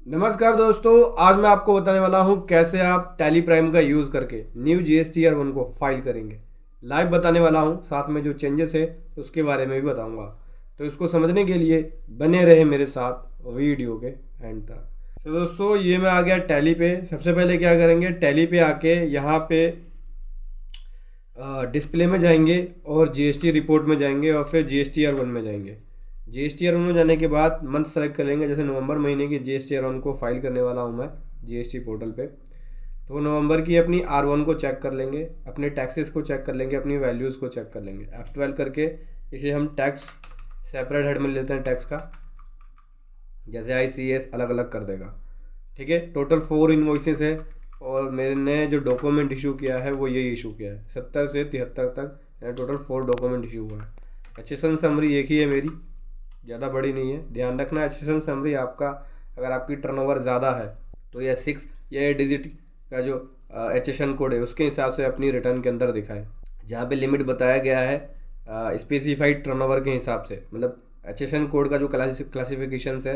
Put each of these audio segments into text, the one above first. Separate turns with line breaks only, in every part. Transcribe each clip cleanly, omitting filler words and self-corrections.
नमस्कार दोस्तों, आज मैं आपको बताने वाला हूं कैसे आप टैली प्राइम का यूज़ करके न्यू GSTR1 को फाइल करेंगे। लाइव बताने वाला हूं, साथ में जो चेंजेस है उसके बारे में भी बताऊंगा। तो इसको समझने के लिए बने रहे मेरे साथ वीडियो के एंड तक। तो दोस्तों, ये मैं आ गया टैली पे। सबसे पहले क्या करेंगे, टैली पे आके यहाँ पे डिस्प्ले में जाएंगे और GST रिपोर्ट में जाएंगे और फिर GSTR1 में जाएंगे। GSTR1 में जाने के बाद मंथ सेलेक्ट कर लेंगे। जैसे नवंबर महीने की GSTR1 को फाइल करने वाला हूँ मैं GST पोर्टल पे, तो नवंबर की अपनी R1 को चेक कर लेंगे, अपने टैक्सेस को चेक कर लेंगे, अपनी वैल्यूज़ को चेक कर लेंगे। F12 करके इसे हम टैक्स सेपरेट हेड में लेते हैं टैक्स का, जैसे ICS अलग अलग कर देगा। ठीक है, टोटल 4 इन्वॉइसेस है और मैंने जो डॉक्यूमेंट इशू किया है वो ये इशू किया है 70 से 73 तक, टोटल 4 डॉक्यूमेंट इशू हुआ है। एचएसएन समरी एक ही है मेरी, ज़्यादा बड़ी नहीं है। ध्यान रखना, एचएसएन समरी आपका अगर आपकी टर्नओवर ज़्यादा है तो यह 6 या 8 डिजिट का जो एचएसएन कोड है उसके हिसाब से अपनी रिटर्न के अंदर दिखाएं। जहाँ पे लिमिट बताया गया है स्पेसिफाइड टर्नओवर के हिसाब से, मतलब एचएसएन कोड का जो क्लासिफिकेशन है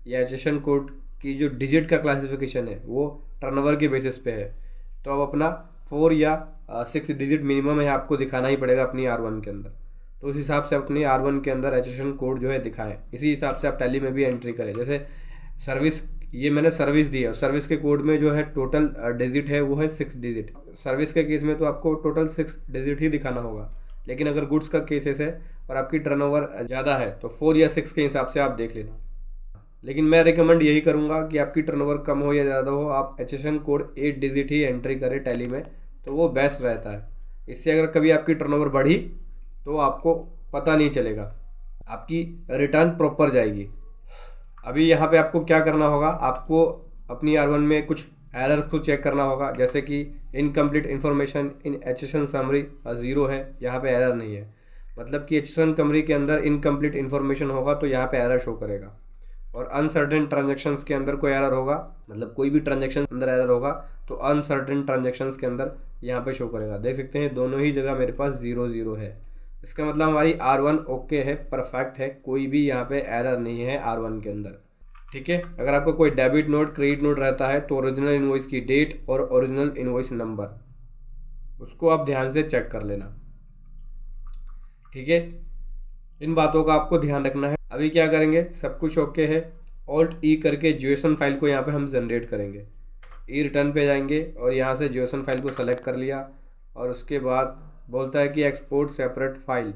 या एचएसएन कोड की जो डिजिट का क्लासिफिकेशन है वो टर्नओवर के बेसिस पे है। तो अब अपना 4 या 6 डिजिट मिनिमम है आपको दिखाना ही पड़ेगा अपनी R1 के अंदर। तो उस हिसाब से अपनी R1 के अंदर एचएसएन कोड जो है दिखाएं। इसी हिसाब से आप टैली में भी एंट्री करें। जैसे सर्विस, ये मैंने सर्विस दी है, सर्विस के कोड में जो है टोटल डिजिट है वो है 6 डिजिट। सर्विस के केस में तो आपको टोटल 6 डिजिट ही दिखाना होगा, लेकिन अगर गुड्स का केसेस है और आपकी टर्नओवर ज़्यादा है तो 4 या 6 के हिसाब से आप देख लेना। लेकिन मैं रिकमेंड यही करूँगा कि आपकी टर्नओवर कम हो या ज़्यादा हो, आप एचएसएन कोड 8 डिजिट ही एंट्री करें टैली में, तो वो बेस्ट रहता है। इससे अगर कभी आपकी टर्नओवर बढ़ी तो आपको पता नहीं चलेगा, आपकी रिटर्न प्रॉपर जाएगी। अभी यहाँ पे आपको क्या करना होगा, आपको अपनी R1 में कुछ एरर्स को चेक करना होगा। जैसे कि incomplete information in HSN summary 0 है, यहाँ पे एरर नहीं है। मतलब कि एचएसएन समरी के अंदर इनकम्प्लीट इन्फॉर्मेशन होगा तो यहाँ पे एरर शो करेगा। और अनसर्टेन ट्रांजेक्शंस के अंदर कोई एरर होगा, मतलब कोई भी ट्रांजेक्शन अंदर एरर होगा तो अनसर्टेन ट्रांजेक्शंस के अंदर यहाँ पे शो करेगा। देख सकते हैं दोनों ही जगह मेरे पास 0 है। इसका मतलब हमारी R1 ओके है, परफेक्ट है, कोई भी यहाँ पे एरर नहीं है R1 के अंदर। ठीक है, अगर आपको कोई डेबिट नोट क्रेडिट नोट रहता है तो ओरिजिनल इनवॉइस की डेट और ओरिजिनल इनवॉइस नंबर उसको आप ध्यान से चेक कर लेना। ठीक है, इन बातों का आपको ध्यान रखना है। अभी क्या करेंगे, सब कुछ ओके है, Alt-E करके JSON फाइल को यहाँ पे हम जनरेट करेंगे। ई रिटर्न पे जाएंगे और यहाँ से JSON फाइल को सेलेक्ट कर लिया और उसके बाद बोलता है कि export separate file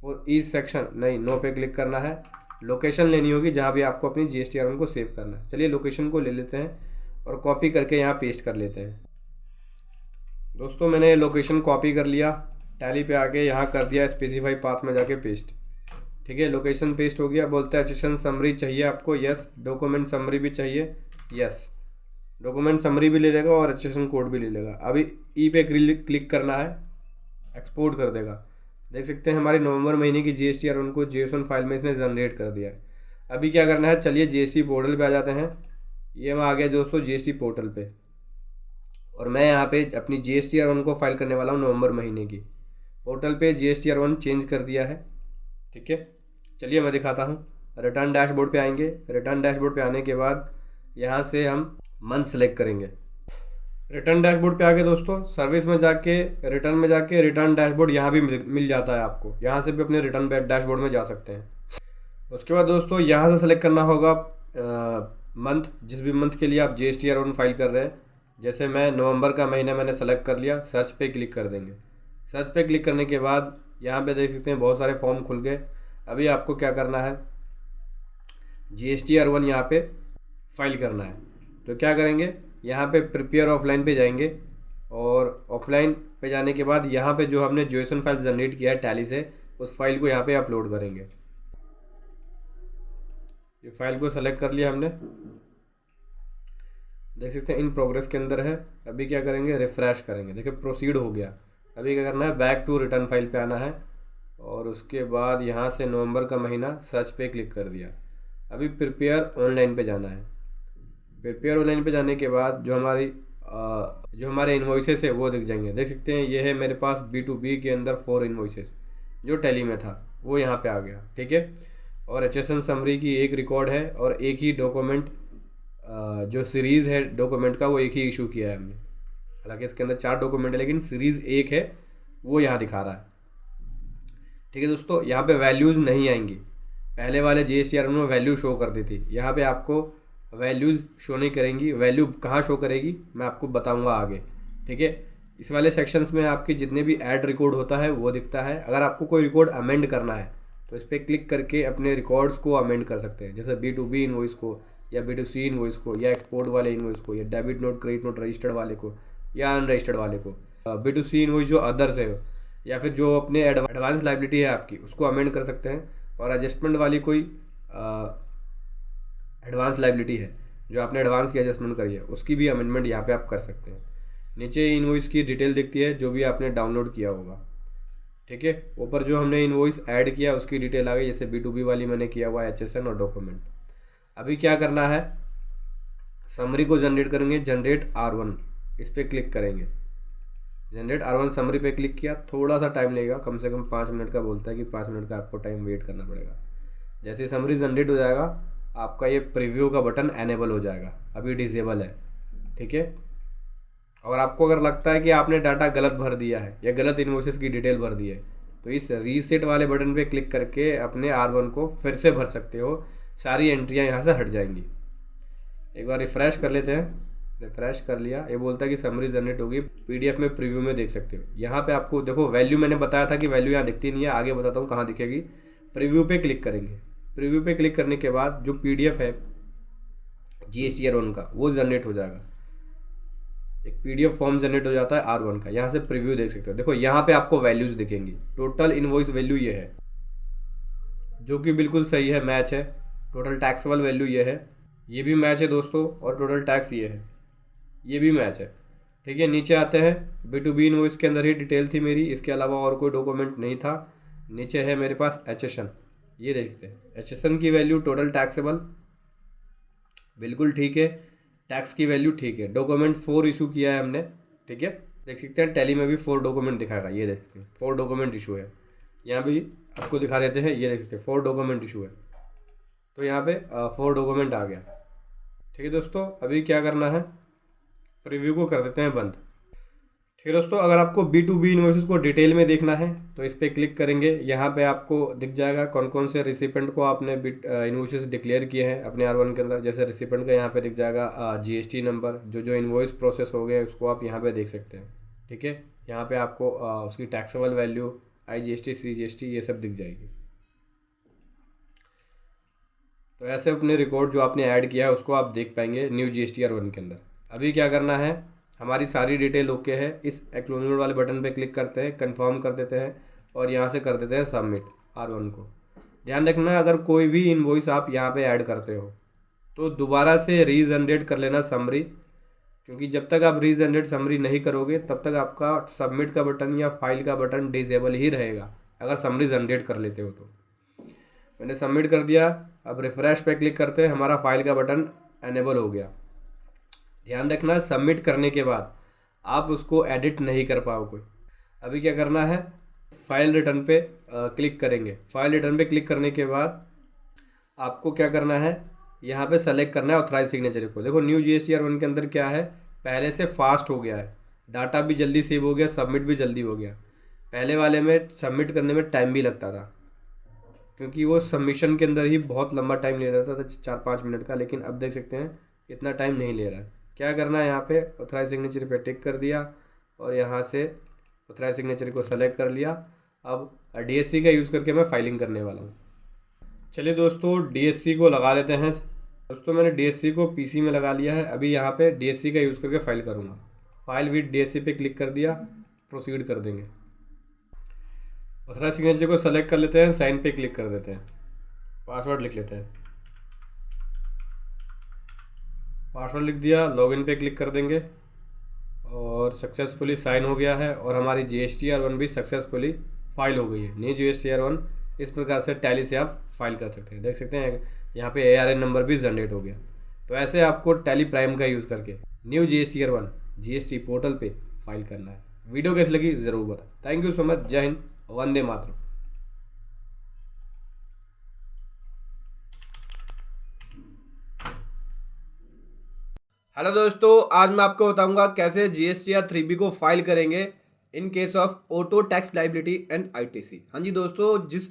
for each section, नहीं, नो पे क्लिक करना है। लोकेशन लेनी होगी जहाँ भी आपको अपनी GSTR1 को सेव करना है। चलिए लोकेशन को ले लेते हैं और कॉपी करके यहाँ पेस्ट कर लेते हैं। दोस्तों, मैंने लोकेशन कॉपी कर लिया, टैली पे आके यहाँ कर दिया स्पेसिफाई पाथ में जाके पेस्ट। ठीक है, लोकेशन पेस्ट हो गया। बोलता है एचएसएन समरी चाहिए आपको, यस। डॉक्यूमेंट समरी भी चाहिए, यस। डॉक्यूमेंट समरी भी ले लेगा और एचएसएन कोड भी ले लेगा। अभी ई पे क्लिक करना है, एक्सपोर्ट कर देगा। देख सकते हैं हमारे नवंबर महीने की GSTR1 को JSON फाइल में इसने जनरेट कर दिया है। अभी क्या करना है, चलिए GST पोर्टल पे आ जाते हैं। ये मैं आ गया दोस्तों GST पोर्टल पे और मैं यहाँ पे अपनी GSTR1 को फाइल करने वाला हूँ नवंबर महीने की। पोर्टल पे GSTR1 चेंज कर दिया है। ठीक है, चलिए मैं दिखाता हूँ। रिटर्न डैशबोर्ड पे आएंगे। रिटर्न डैशबोर्ड पे आने के बाद यहाँ से हम मंथ सेलेक्ट करेंगे। रिटर्न डैशबोर्ड पे आके दोस्तों सर्विस में जाके रिटर्न में जाके रिटर्न डैशबोर्ड यहाँ भी मिल जाता है आपको। यहाँ से भी अपने रिटर्न डैशबोर्ड में जा सकते हैं। उसके बाद दोस्तों यहाँ से सेलेक्ट करना होगा मंथ, जिस भी मंथ के लिए आप GSTR1 फाइल कर रहे हैं। जैसे मैं नवंबर का महीना मैंने सेलेक्ट कर लिया, सर्च पे क्लिक कर देंगे। सर्च पे क्लिक करने के बाद यहाँ पे देख सकते हैं बहुत सारे फॉर्म खुल गए। अभी आपको क्या करना है, GSTR1 यहाँ पे फाइल करना है। तो क्या करेंगे, यहाँ पे प्रिपेयर ऑफलाइन पे जाएंगे और ऑफलाइन पे जाने के बाद यहाँ पे जो हमने JSON फाइल जनरेट किया है टैली से, उस फाइल को यहाँ पे अपलोड करेंगे। ये फाइल को सेलेक्ट कर लिया हमने, देख सकते हैं इन प्रोग्रेस के अंदर है। अभी क्या करेंगे, रिफ्रेश करेंगे। देखिए प्रोसीड हो गया। अभी क्या करना है, बैक टू रिटर्न फाइल पे आना है और उसके बाद यहाँ से नवंबर का महीना सर्च पे क्लिक कर दिया। अभी प्रिपेयर ऑनलाइन पे जाना है। प्रिपेयर ऑनलाइन पे जाने के बाद जो हमारे इन्वॉइसेस है वो दिख जाएंगे। देख सकते हैं ये है मेरे पास B2B के अंदर 4 इन्वॉइसेस, जो टैली में था वो यहाँ पे आ गया। ठीक है, और HSN समरी की एक रिकॉर्ड है और एक ही डॉक्यूमेंट जो सीरीज़ है डॉक्यूमेंट का वो एक ही इशू किया है हमने। हालांकि इसके अंदर 4 डॉक्यूमेंट है लेकिन सीरीज़ एक है, वो यहाँ दिखा रहा है। ठीक है दोस्तों, यहाँ पे वैल्यूज़ नहीं आएंगी। पहले वाले GSTR में वैल्यू शो कर दी थी, यहाँ पे आपको वैल्यूज़ शो नहीं करेंगी। वैल्यू कहाँ शो करेगी मैं आपको बताऊँगा आगे। ठीक है, इस वाले सेक्शंस में आपके जितने भी ऐड रिकॉर्ड होता है वो दिखता है। अगर आपको कोई रिकॉर्ड अमेंड करना है तो इस पर क्लिक करके अपने रिकॉर्ड्स को अमेंड कर सकते हैं, जैसे B2B इनवॉइस को या B2C इनवॉइस को या एक्सपोर्ट वाले इनवॉइस को या debit note credit note registered वाले को या अनरजिस्टर्ड वाले को। B2C इनवॉइस जो अदर्स है या फिर जो अपने एडवांस लाइबिलिटी है आपकी उसको अमेंड कर सकते हैं। और एडजस्टमेंट वाली कोई एडवांस लाइबिलिटी है जो आपने एडवांस की एडजस्टमेंट करी है उसकी भी अमेंडमेंट यहाँ पे आप कर सकते हैं। नीचे इनवॉइस की डिटेल दिखती है जो भी आपने डाउनलोड किया होगा। ठीक है, ऊपर जो हमने इनवॉइस ऐड किया उसकी डिटेल आ गई, जैसे B2B वाली मैंने किया हुआ है HSN और डॉक्यूमेंट। अभी क्या करना है, समरी को जनरेट करेंगे, जनरेट R1 इस पर क्लिक करेंगे। जनरेट R1 समरी पे क्लिक किया, थोड़ा सा टाइम लगेगा, कम से कम 5 मिनट का बोलता है कि 5 मिनट का आपको टाइम वेट करना पड़ेगा। जैसे समरी जनरेट हो जाएगा आपका ये प्रीव्यू का बटन एनेबल हो जाएगा, अभी डिसेबल है। ठीक है, और आपको अगर लगता है कि आपने डाटा गलत भर दिया है या गलत इन्वॉइसेस की डिटेल भर दी है तो इस रीसेट वाले बटन पे क्लिक करके अपने R1 को फिर से भर सकते हो, सारी एंट्रियां यहाँ से हट जाएंगी। एक बार रिफ्रेश कर लेते हैं, रिफ्रेश कर लिया, ये बोलता है कि समरी जनरेट होगी, PDF में प्रीव्यू में देख सकते हो। यहाँ पे आपको देखो वैल्यू मैंने बताया था कि वैल्यू यहाँ दिखती नहीं है, आगे बताता हूँ कहाँ दिखेगी। प्रीव्यू पे क्लिक करेंगे, प्रीव्यू पे क्लिक करने के बाद जो PDF है GSTR1 का वो जनरेट हो जाएगा, एक PDF फॉर्म जनरेट हो जाता है R1 का। यहाँ से प्रीव्यू देख सकते हो, देखो यहाँ पे आपको वैल्यूज दिखेंगी। टोटल इनवॉइस वैल्यू ये है जो कि बिल्कुल सही है, मैच है। टोटल टैक्सेबल वैल्यू ये है, ये भी मैच है दोस्तों, और टोटल टैक्स ये है, ये भी मैच है। ठीक है, नीचे आते हैं, B2B इनवॉइस के अंदर ही डिटेल थी मेरी, इसके अलावा और कोई डॉक्यूमेंट नहीं था। नीचे है मेरे पास HSN, ये देखते हैं HSN की वैल्यू टोटल टैक्सेबल बिल्कुल ठीक है, टैक्स की वैल्यू ठीक है। डॉक्यूमेंट 4 इशू किया है हमने। ठीक है, देख सकते हैं टैली में भी 4 डॉक्यूमेंट दिखाएगा, ये देख सकते हैं 4 डॉक्यूमेंट इशू है। यहाँ भी आपको दिखा देते हैं, ये देख सकते हैं 4 डॉक्यूमेंट इशू है, तो यहाँ पे 4 डॉक्यूमेंट आ गया। ठीक है दोस्तों, अभी क्या करना है, प्रीव्यू को कर देते हैं बंद। ठीक है दोस्तों, अगर आपको B2B इनवॉइसेस को डिटेल में देखना है तो इस पर क्लिक करेंगे, यहाँ पे आपको दिख जाएगा कौन कौन से रिसिपेंट को आपने इनवॉइसेस डिक्लेयर किए हैं अपने R1 के अंदर। जैसे रिसिपेंट का यहाँ पे दिख जाएगा GST नंबर, जो इनवॉइस प्रोसेस हो गए उसको आप यहाँ पे देख सकते हैं। ठीक है, यहाँ पे आपको उसकी टैक्सेबल वैल्यू IGST CGST ये सब दिख जाएगी। तो ऐसे अपने रिकॉर्ड जो आपने ऐड किया है उसको आप देख पाएंगे न्यू GSTR1 के अंदर। अभी क्या करना है, हमारी सारी डिटेल ओके है, इस एक्नॉलेजमेंट वाले बटन पे क्लिक करते हैं, कंफर्म कर देते हैं और यहाँ से कर देते हैं सबमिट R1 को। ध्यान रखना अगर कोई भी इनवॉइस आप यहाँ पे ऐड करते हो तो दोबारा से रीजनरेट कर लेना समरी, क्योंकि जब तक आप रीजनरेट समरी नहीं करोगे तब तक आपका सबमिट का बटन या फाइल का बटन डिसेबल ही रहेगा अगर समरी जनरेट कर लेते हो तो। मैंने सबमिट कर दिया, अब रिफ्रेश पे क्लिक करते हैं, हमारा फाइल का बटन एनेबल हो गया। ध्यान रखना सबमिट करने के बाद आप उसको एडिट नहीं कर पाओगे। अभी क्या करना है, फाइल रिटर्न पे क्लिक करेंगे। फाइल रिटर्न पे क्लिक करने के बाद आपको क्या करना है, यहाँ पे सेलेक्ट करना है ऑथराइज सिग्नेचर को। देखो न्यू GSTR1 के अंदर क्या है, पहले से फास्ट हो गया है, डाटा भी जल्दी सेव हो गया, सबमिट भी जल्दी हो गया। पहले वाले में सबमिट करने में टाइम भी लगता था क्योंकि वो सबमिशन के अंदर ही बहुत लंबा टाइम ले रहा था 4-5 मिनट का, लेकिन अब देख सकते हैं इतना टाइम नहीं ले रहा है। क्या करना है, यहाँ पे ऑथराइज सिग्नेचर पे टिक कर दिया और यहाँ से ऑथराइज सिग्नेचर को सेलेक्ट कर लिया। अब DSC का यूज़ करके मैं फाइलिंग करने वाला हूँ। चलिए दोस्तों DSC को लगा लेते हैं। दोस्तों मैंने DSC को PC में लगा लिया है, अभी यहाँ पे DSC का यूज़ करके फाइल करूँगा। फाइल विद DSC पे क्लिक कर दिया, प्रोसीड कर देंगे। ऑथराइज सिग्नेचर को सेलेक्ट कर लेते हैं, साइन पे क्लिक कर देते हैं, पासवर्ड लिख लेते हैं, पासवर्ड लिख दिया, लॉगिन पे क्लिक कर देंगे और सक्सेसफुली साइन हो गया है और हमारी GSTR1 भी सक्सेसफुली फाइल हो गई है। न्यू GSTR1 इस प्रकार से टैली से आप फाइल कर सकते हैं। देख सकते हैं यहाँ पे ARN नंबर भी जनरेट हो गया। तो ऐसे आपको टैली प्राइम का यूज़ करके न्यू GSTR1 GST पोर्टल पे फाइल करना है। वीडियो कैसी लगी ज़रूर बताएं। Thank you so much. जय हिंद, वंदे मातरम। हेलो दोस्तों, आज मैं आपको बताऊंगा कैसे जीएसटीआर 3B को फाइल करेंगे in case of auto tax liability and ITC. हाँ जी दोस्तों, जिस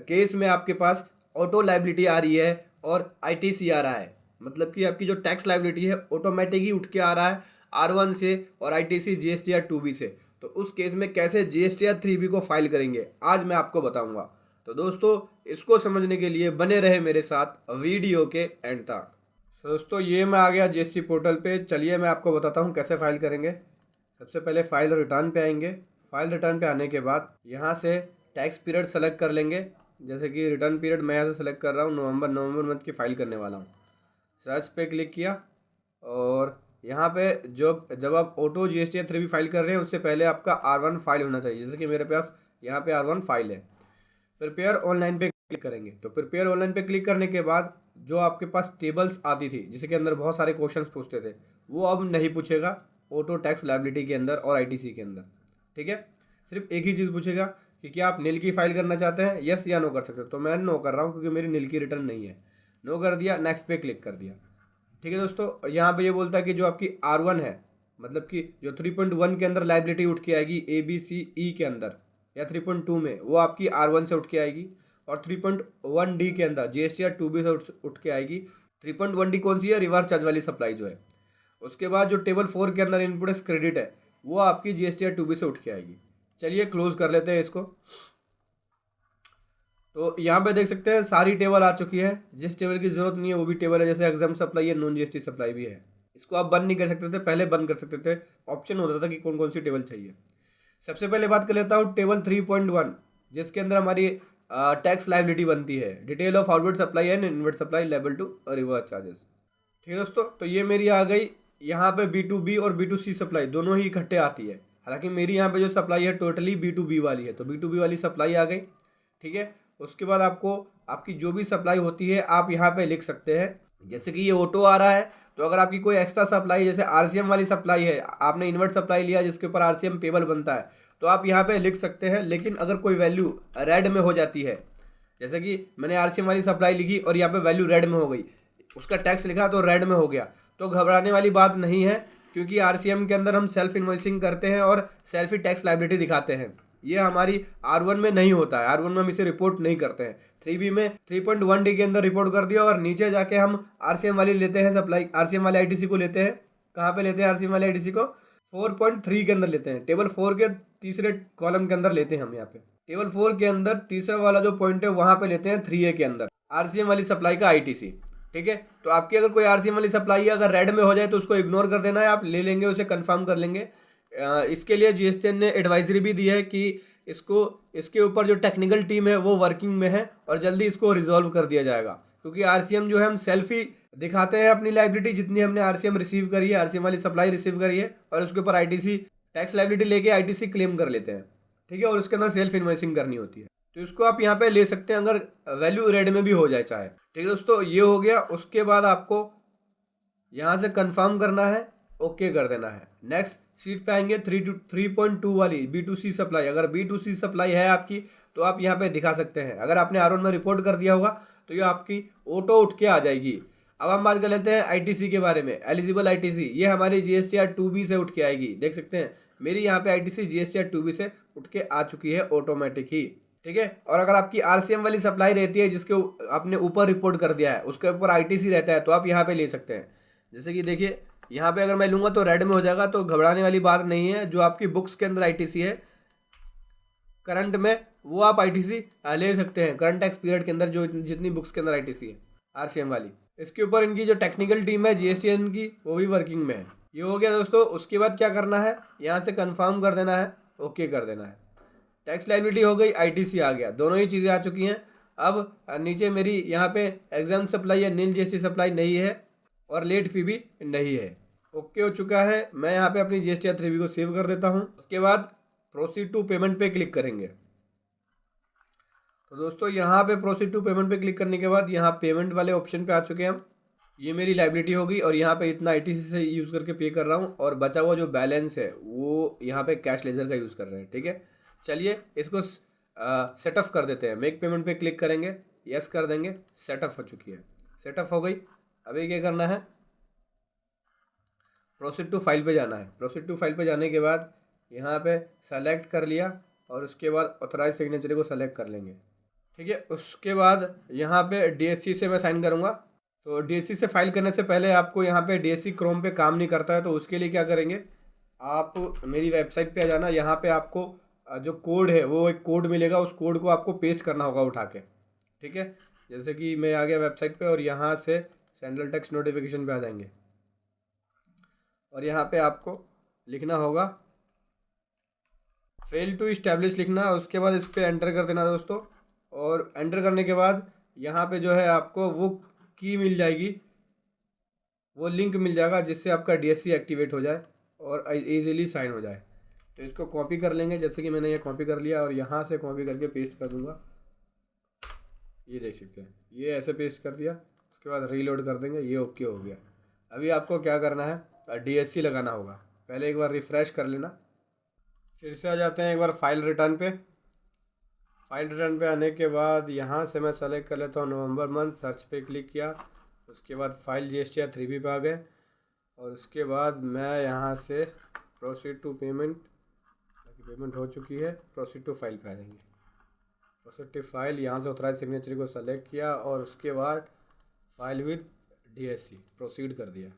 केस में आपके पास ऑटो लाइबिलिटी आ रही है और आईटीसी आ रहा है, मतलब कि आपकी जो टैक्स लाइबिलिटी है ऑटोमेटिक ही उठ के आ रहा है R1 से और आईटीसी जीएसटीआर 2B से, तो उस केस में कैसे जीएसटीआर 3B को फाइल करेंगे आज मैं आपको बताऊंगा। तो दोस्तों, इसको समझने के लिए बने रहे मेरे साथ वीडियो के एंड तक। दोस्तों, ये मैं आ गया जीएसटी पोर्टल पे। चलिए मैं आपको बताता हूँ कैसे फाइल करेंगे। सबसे पहले फाइल रिटर्न पे आएंगे। फाइल रिटर्न पे आने के बाद यहाँ से टैक्स पीरियड सेलेक्ट कर लेंगे। जैसे कि रिटर्न पीरियड मैं यहाँ से सेलेक्ट कर रहा हूँ, नवंबर मंथ की फ़ाइल करने वाला हूँ। सर्च पे क्लिक किया और यहाँ पे जब आप ऑटो जीएसटीआर 3B फाइल कर रहे हैं उससे पहले आपका R1 फाइल होना चाहिए। जैसे कि मेरे पास यहाँ पे R1 फाइल है। प्रिपेयर ऑनलाइन पे क्लिक करेंगे। तो प्रिपेयर ऑनलाइन पे क्लिक करने के बाद जो आपके पास टेबल्स आती थी जिसके अंदर बहुत सारे क्वेश्चंस पूछते थे, वो अब नहीं पूछेगा ऑटो टैक्स लायबिलिटी के अंदर और आईटीसी के अंदर। ठीक है, सिर्फ एक ही चीज़ पूछेगा कि क्या आप नील की फाइल करना चाहते हैं, यस या नो कर सकते हो। तो मैं नो कर रहा हूँ क्योंकि मेरी नील की रिटर्न नहीं है। नो कर दिया, नेक्स्ट पे क्लिक कर दिया। ठीक है दोस्तों, यहाँ पे ये बोलता है कि जो आपकी R1 है, मतलब कि जो 3.1 के अंदर लाइबिलिटी उठ के आएगी ABCE के अंदर, या 3.2 में वो आपकी R1 से उठ के आएगी, और 3.1D के अंदर जीएसटीआर 2B से उठ के आएगी। 3.1D कौन सी है? रिवर्स चार्ज वाली सप्लाई जो है। उसके बाद जो टेबल 4 के अंदर इनपुट क्रेडिट है वो आपकी जीएसटीआर 2B से उठ के आएगी। चलिए क्लोज कर लेते हैं इसको। तो यहाँ पे देख सकते हैं सारी टेबल आ चुकी है। जिस टेबल की जरूरत नहीं है वो भी टेबल है, जैसे एग्जाम सप्लाई है, नॉन जीएसटी सप्लाई भी है। इसको आप बंद नहीं कर सकते थे, पहले बंद कर सकते थे, ऑप्शन होता था कि कौन कौन सी टेबल चाहिए। सबसे पहले बात कर लेता हूँ टेबल 3.1, जिसके अंदर हमारी टैक्स लाइबिलिटी बनती है। Detail of outward supply and inward supply liable to reverse charges. ठीक है दोस्तों, तो ये मेरी आ गई। यहाँ पे B2B और B2C सप्लाई दोनों ही इकट्ठे आती है। हालांकि मेरी यहाँ पे जो सप्लाई है टोटली B2B वाली है, तो B2B वाली सप्लाई आ गई। ठीक है, उसके बाद आपको आपकी जो भी सप्लाई होती है आप यहाँ पे लिख सकते हैं। जैसे कि ये ऑटो आ रहा है, तो अगर आपकी कोई एक्स्ट्रा सप्लाई, जैसे आरसीएम वाली सप्लाई है, आपने इन्वर्ट सप्लाई लिया जिसके ऊपर आरसीएम पेबल बनता है, तो आप यहाँ पे लिख सकते हैं। लेकिन अगर कोई वैल्यू रेड में हो जाती है, जैसे कि मैंने आरसीएम वाली सप्लाई लिखी और यहाँ पे वैल्यू रेड में हो गई, उसका टैक्स लिखा तो रेड में हो गया, तो घबराने वाली बात नहीं है, क्योंकि आरसीएम के अंदर हम सेल्फ इन्वॉइसिंग करते हैं और सेल्फ ही टैक्स लाइबिलिटी दिखाते हैं। ये हमारी R1 में नहीं होता है। R1 में हम इसे रिपोर्ट नहीं करते हैं। 3B में 3.1D के अंदर रिपोर्ट कर दिया और नीचे जाके हम आरसीएम वाली लेते हैं सप्लाई, आरसीएम वाले आईटीसी को लेते हैं। कहाँ पे लेते हैं आरसीएम वाले आईटीसी को? 4.3 के अंदर लेते हैं। टेबल 4 के तीसरे कॉलम के अंदर लेते हैं हम। यहाँ पे टेबल 4 के अंदर तीसरा वाला जो पॉइंट है वहां पे लेते हैं 3A के अंदर आरसीएम वाली सप्लाई का आईटीसी। ठीक है, तो आपकी अगर कोई आरसीएम वाली सप्लाई है, अगर रेड में हो जाए तो उसको इग्नोर कर देना है, आप ले लेंगे, उसे कंफर्म कर लेंगे। इसके लिए जीएसटीएन ने एडवाइजरी भी दी है कि इसके ऊपर जो टेक्निकल टीम है वो वर्किंग में है और जल्दी इसको रिजॉल्व कर दिया जाएगा। क्योंकि आरसीएम जो है हम सेल्फ ही दिखाते हैं अपनी लाइबिलिटी, जितनी हमने आरसीएम रिसीव करी है, आरसीएम वाली सप्लाई रिसीव करी है, और उसके ऊपर आईटीसी टैक्स लाइबिलिटी लेके आईटीसी क्लेम कर लेते हैं। ठीक है, और उसके अंदर सेल्फ इन्वॉइसिंग करनी होती है। तो इसको आप यहाँ पे ले सकते हैं अगर वैल्यू रेड में भी हो जाए चाहे। ठीक है दोस्तों, ये हो गया। उसके बाद आपको यहाँ से कंफर्म करना है, ओके कर देना है। नेक्स्ट सीट पे आएंगे 3.2 वाली B2C सप्लाई। अगर B2C सप्लाई है आपकी तो आप यहाँ पे दिखा सकते हैं। अगर आपने R1 में रिपोर्ट कर दिया होगा तो ये आपकी ऑटो उठ के आ जाएगी। अब हम बात कर लेते हैं आईटीसी के बारे में। एलिजिबल आईटीसी ये हमारी जीएसटीआर 2B से उठ के आएगी। देख सकते हैं मेरी यहाँ पे आईटीसी जीएसटीआर 2B से उठ के आ चुकी है ऑटोमेटिक ही। ठीक है, और अगर आपकी आरसीएम वाली सप्लाई रहती है जिसके आपने ऊपर रिपोर्ट कर दिया है, उसके ऊपर आईटीसी रहता है, तो आप यहाँ पे ले सकते हैं। जैसे कि देखिए यहाँ पे अगर मैं लूँगा तो रेड में हो जाएगा, तो घबराने वाली बात नहीं है। जो आपकी बुक्स के अंदर आईटीसी है करंट में, वो आप आईटीसी ले सकते हैं। करंट टैक्स पीरियड के अंदर जो जितनी बुक्स के अंदर आईटीसी है आरसीएम वाली, इसके ऊपर इनकी जो टेक्निकल टीम है जीएसटीएन की, वो भी वर्किंग में है। ये हो गया दोस्तों। उसके बाद क्या करना है, यहाँ से कंफर्म कर देना है, ओके कर देना है। टैक्स लायबिलिटी हो गई, आईटीसी आ गया, दोनों ही चीज़ें आ चुकी हैं। अब नीचे मेरी यहाँ पे एग्जाम सप्लाई है, नील जीएसटी सप्लाई नहीं है और लेट फी भी नहीं है। ओके हो चुका है। मैं यहाँ पे अपनी जीएसटीआर 3B को सेव कर देता हूँ। उसके बाद प्रोसीड टू पेमेंट पे क्लिक करेंगे। तो दोस्तों यहाँ पे प्रोसीड टू पेमेंट पे क्लिक करने के बाद यहाँ पेमेंट वाले ऑप्शन पे आ चुके हैं हम। ये मेरी लाइबिलिटी होगी और यहाँ पे इतना आईटीसी से यूज़ करके पे कर रहा हूँ, और बचा हुआ जो बैलेंस है वो यहाँ पे कैश लेजर का यूज़ कर रहे हैं। ठीक है, चलिए इसको सेटअप कर देते हैं। मेक पेमेंट पे क्लिक करेंगे, यस कर देंगे, सेटअप हो चुकी है। सेटअप हो गई। अभी क्या करना है, प्रोसीड टू फाइल पे जाना है। प्रोसीड टू फाइल पे जाने के बाद यहाँ पे सेलेक्ट कर लिया और उसके बाद ऑथराइज सिग्नेचर को सेलेक्ट कर लेंगे। ठीक है, उसके बाद यहाँ पे DSC से मैं साइन करूँगा। तो DSC से फाइल करने से पहले आपको यहाँ पे DSC क्रोम पे काम नहीं करता है, तो उसके लिए क्या करेंगे, आप मेरी वेबसाइट पे आ जाना। यहाँ पे आपको जो कोड है वो एक कोड मिलेगा, उस कोड को आपको पेस्ट करना होगा उठा के। ठीक है, जैसे कि मैं आ गया वेबसाइट पे और यहाँ से सेंट्रल टेक्स्ट नोटिफिकेशन पे आ जाएंगे और यहाँ पे आपको लिखना होगा फेल टू इस्टेब्लिश लिखना है। उसके बाद इस पर एंटर कर देना दोस्तों, और एंटर करने के बाद यहाँ पे जो है आपको वो की मिल जाएगी, वो लिंक मिल जाएगा जिससे आपका DSC एक्टिवेट हो जाए और इजीली साइन हो जाए। तो इसको कॉपी कर लेंगे, जैसे कि मैंने ये कॉपी कर लिया और यहाँ से कॉपी करके पेस्ट कर दूंगा। ये देख सकते हैं, ये ऐसे पेस्ट कर दिया। उसके बाद रीलोड कर देंगे, ये ओके हो गया। अभी आपको क्या करना है, DSC लगाना होगा। पहले एक बार रिफ़्रेश कर लेना, फिर से आ जाते हैं एक बार फाइल रिटर्न पे। फाइल रिटर्न पे आने के बाद यहाँ से मैं सेलेक्ट कर लेता हूँ नवंबर मंथ, सर्च पे क्लिक किया। उसके बाद फाइल GSTR 3B पे आ गए और उसके बाद मैं यहाँ से प्रोसीड टू पेमेंट, पेमेंट हो चुकी है, प्रोसीड टू फाइल पे आ जाएंगे। प्रोसीड टू फाइल, यहाँ से ऑथराइज सिग्नेचर को सेलेक्ट किया और उसके बाद फाइल विद DSC प्रोसीड कर दिया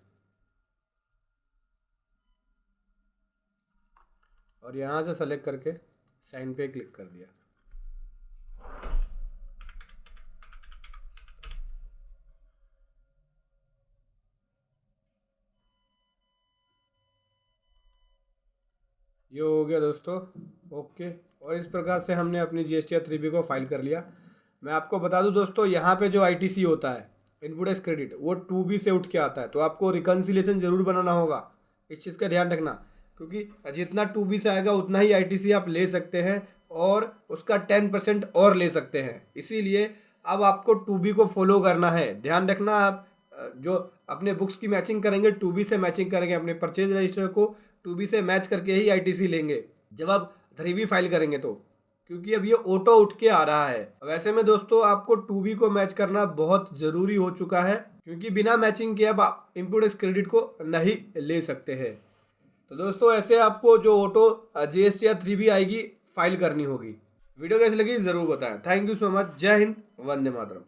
और यहाँ से सेलेक्ट करके साइन पे क्लिक कर दिया। ये हो गया दोस्तों, ओके। और इस प्रकार से हमने अपनी GSTR 3B को फाइल कर लिया। मैं आपको बता दूं दोस्तों, यहाँ पे जो ITC होता है, इनपुट एज क्रेडिट, वो 2B से उठ के आता है, तो आपको रिकन्सिलेशन जरूर बनाना होगा। इस चीज़ का ध्यान रखना, क्योंकि जितना 2B से आएगा उतना ही ITC आप ले सकते हैं और उसका 10% और ले सकते हैं। इसीलिए अब आपको 2B को फॉलो करना है। ध्यान रखना, आप जो अपने बुक्स की मैचिंग करेंगे 2B से मैचिंग करेंगे, अपने परचेज रजिस्टर को 2B से मैच करके ही ITC लेंगे जब आप 3B फाइल करेंगे तो, क्योंकि अब ये ऑटो उठ के आ रहा है। वैसे में दोस्तों आपको 2B को मैच करना बहुत ज़रूरी हो चुका है, क्योंकि बिना मैचिंग के अब आप इनपुट क्रेडिट को नहीं ले सकते हैं। तो दोस्तों ऐसे आपको जो ऑटो GSTR 3B आएगी फाइल करनी होगी। वीडियो कैसी लगी ज़रूर बताएं। Thank you so much. जय हिंद, वंदे मातरम।